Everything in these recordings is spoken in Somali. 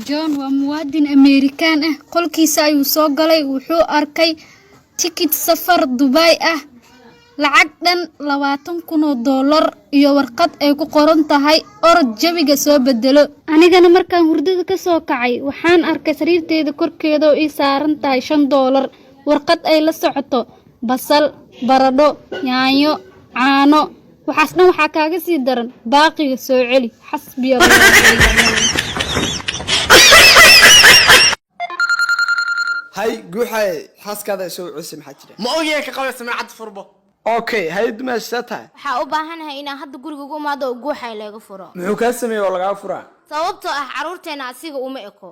John waa muwaadin Amerikaan ah qolkiisa ayuu soo galay wuxuu arkay ticket safar Dubai ah lacag dhan $20,000 iyo warqad ay ku qoran tahay orod jawiga soo bedelo anigana markaan hurdada ka soo kacay waxaan arkay sariirteeda korkeeda oo ii saaran tahay $5 warqad ay la socoto basal baradho yaanyo caano waxaas dhan waxa kaaga sii daran baaqiga soo celi xasbiya هاي جوحي حاسك هذا يسوي عسم حاجة ما أوجي كقول سمعت فربه أوكي هاي دمى ستها waxaa u baahanahay inaan hadda guriga ugu imaado oo guuxay laga furo محوكاسمي ولا غافرة sababtoo ah caruurteena asiga uma eko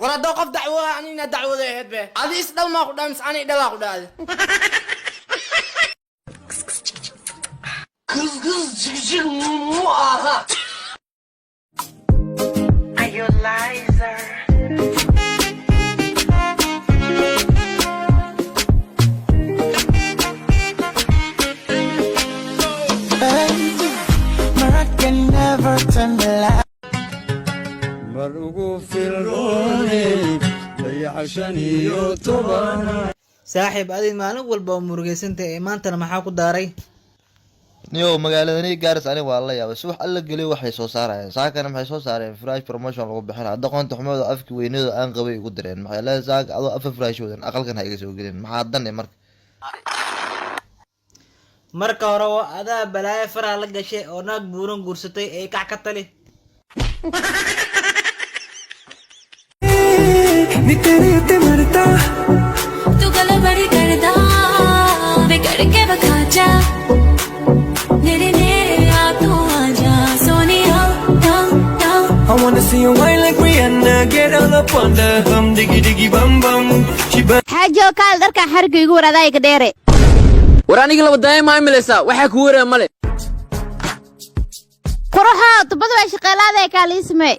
ورا دو قف دعوة أنا دعوة ذي هاد به هذه إسدو ما قدام سعني دوا قدام saaxiib adii maalin walba oo murugaysantahay ee maantana maxaa ku daaray niyo magaaladani gaaris aniga waa la yaabay subax alla geliyo waxay soo saarayeen saakana maxay soo saareen fresh promotion lagu bixin hadda qoonta xumada afki weyneedo aan qabay ugu direen maxay la saak adoo afa fresh wadan aqalkan ha iga soo gelin maxaa dan marka hore oo adaa balaayo faraha la gashay oo naag buuran guursatay ee kac ka tali तू गले बड़ी करदा बिगड़ के बखा जा मेरे नेरे आ तू आजा Sonia down down I wanna see you wine like Rihanna get all up on the diggy diggy bum bum she xaajo kaal darka xarka igu waraday ka dheere ورانيك لو دايما ما يملسا وحا كوري مالي qoroxa tubada way shaqeelaada ay kala ismay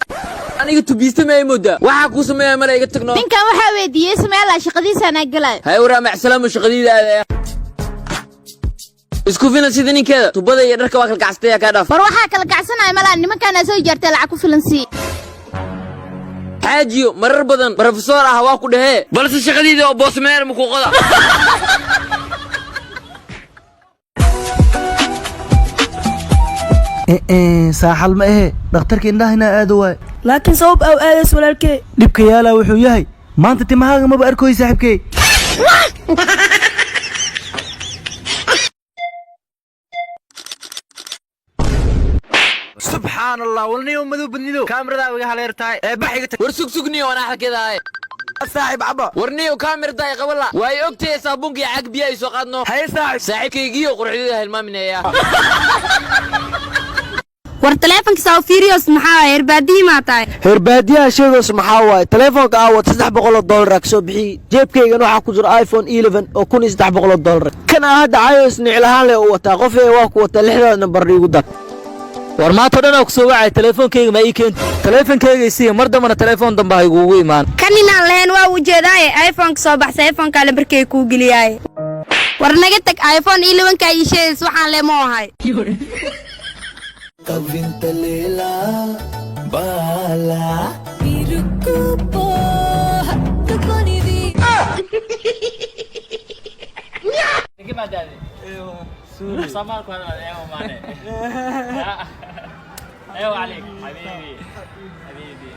aniga tubista ma imooda waxa ku sameeyaa mala iga tagno ninkan waxa weydiyay sameela shaqadiisa ana galay hay wara ma salaamo shaqadiida isku filan sida ninkeeda tubada iyo dharka waa kala gacstay ka dhaaf war waxa kala gacsanay mala nimankan soo jartay lacag ku filan si xaajiyo marar badan professor ah waa ku dhahe balse shaqadiida oo boos meer ma ku qoda saaxal ma ahe dhakhtarka indhahina aado waay laakiin sabab aw aadays walaalkee dhibka yaala wuxuu yahay maanta timahaaga maba arkoy saaxiibkey سبحان الله والنيو مذوب الندو كاميرا وجه هاليرتاي بحيقة ورسوق سوقني وانا احنا كده هاي صاحب عبا ورنيو كاميرا دايقه والله واي اوغتي صابونك عق بيا سو قادنو هاي صاحب صاحبكيغيو قرخديده hilmaaminaya war telefonka soo fiiriyo maxaa herbaadii ma tahay herbaadiyaha sheegos maxaa waay telefonka aawad $300 ka soo bixi jeebkayga waxa ku jira iPhone 11 oo $1300 kana hadda iOS niclahaan leh oo wata qof ee waa ku wata 6 number igu dad war maanta dhan ku soo wacay telefonkayga ma ii keen telefonkayga isii mar dambana telefon dambe ay ugu iimaan kanina leen waa ujeeday iPhone soo baxsay iPhone kale markay ku geliyay war naga tag iPhone 11 ka ishees waxaan leemohay كفنت ليلى بالا इरुको तकोनी दी Niki ma jadi sama ku hada ayo maane ayo عليك حبيبي حبيبي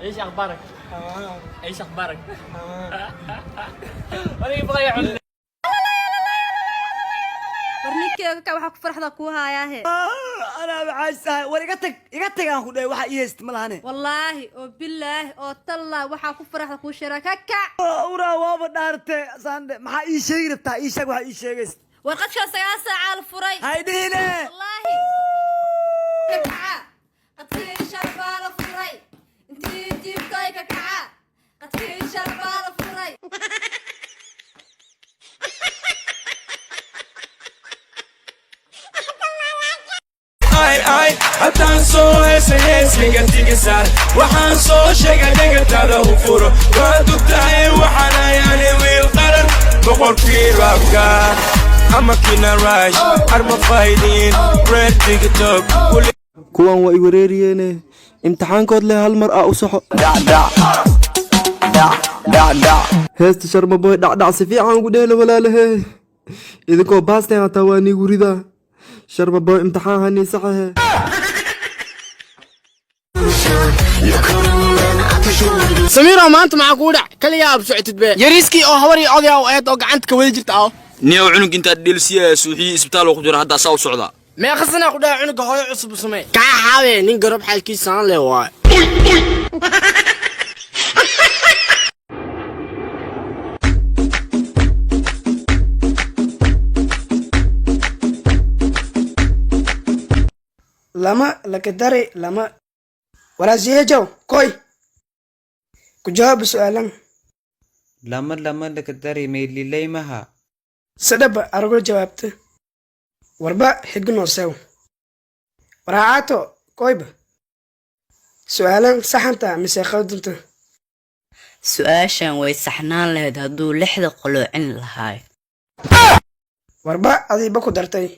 ايش اخبارك ايش اخبارك انا يبغى يعل warninkeyga ka waxa ku farxada ku haayaahe ana waxay iga tag aan ku dhahay waxa ii heest malahane wallahi oo billaah oo talla waxa ku farxada ku shiraka ka ura waaba dhaarte sande maxaa ii sheegi rabtaa ii sheeg waxa ii sheegayst warqadka 9 saac la furay haydine wallahi kaca qadkii sharbaa la furay intii jibtay kaca qadkii sharbaa la furay ay haddaan soo heesayga tigisaan waxaan soo sheegay dhegataada u furo waad ogtahay waxaan ayaani wiil qaran boqorkii raabka ama kina raash arma faydiin red tiktok kuwan waa i wareeriyeene imtixaankood leh hal mar aa u saxo heesta sharmaboy dhacdhac si fiican ugu dheelo walaalahe idinkoo baasteen hataa waa niigu ridaa sharmaboy imtixaan hanii saxahe samiiro maanta maxaa kugu dhac kaliya aab socotid be yariiskii oo habar iyo oday oo eed oo gacanta ka wada jirta aw niyow cunug intaad dhelsiya suuxii isbitaal oo ku jira hadda saa u socdaa meeqa sana ku dhaca cunuga hooyo cusub u samee kaa xaabe nin garab xaalkiisa aan leh waay lama lakadare lama walaasiyeejow koy ku jawaab su'aalan lama lakadare meylilay maha sadaba argo jawaabta warba xigno sew waraacato koyba su'aalan saxanta mise khaldanta su-aashan way saxnaan lahayd hadduu 6 qoloocin lahaay warba adiiba ku dartay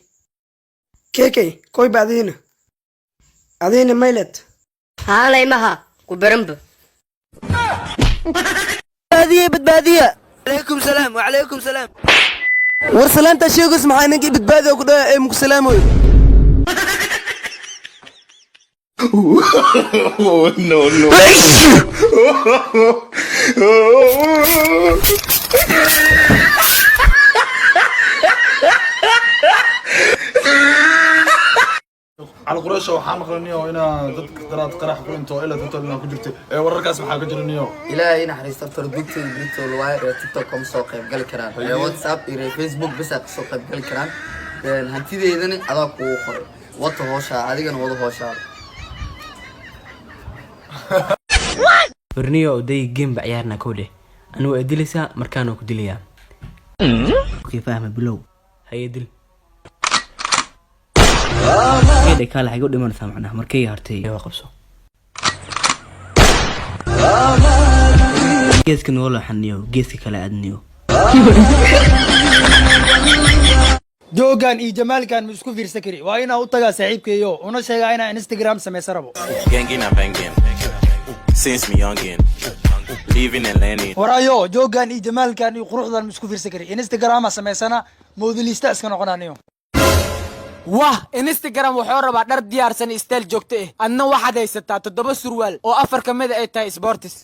keekay koyba adiina maylet haalay maha ku baranba badbaadiya alaykum salaam wa alaykum salaam war salaanta sheegos maxaa ninkii badbaadiya ku dhahay ee muku salaamoy no على قريش waxaan maqlaniyo inaa dadka daraad qarax ku into ila dadka ku jirtay ee wararkaas maxaa ka jiraniyo ilaahay ina xariisto tarbiyada brito lawaa ee TikTok soo qayb gali karaan ee WhatsApp iyo Facebook bis ay soo qayb gali karaan hantideedana adaa ku qoray wada hoosha adigana wada hoosha برنيو دي جيم بعيارنا كوده أنا وأدلسا مركانو كدليا كيف فاهم بلو هي دل كده كلا حيقول لي ما نفهم عنها مركية هرتي وقفصو جيسك نقول حنيو جيسك كلا أدنيو joogan iyo jamaalkan ma isku fiirsan kari waa inaa u tagaa saaxiibkeeyo una sheegaa inaa Instagram sameysarabo since me youngin living in Lenny warayo joogan iyo jamaalkan iyo quruxdan ma isku fiirsan kari Instagram sameysana modelista iska noqonaaniyo wah Instagram wuxuu rabaa dhar diyaarsan style joogto ah adna waxaad haysataa 7 surwaal oo 4 kamid ay tahay sports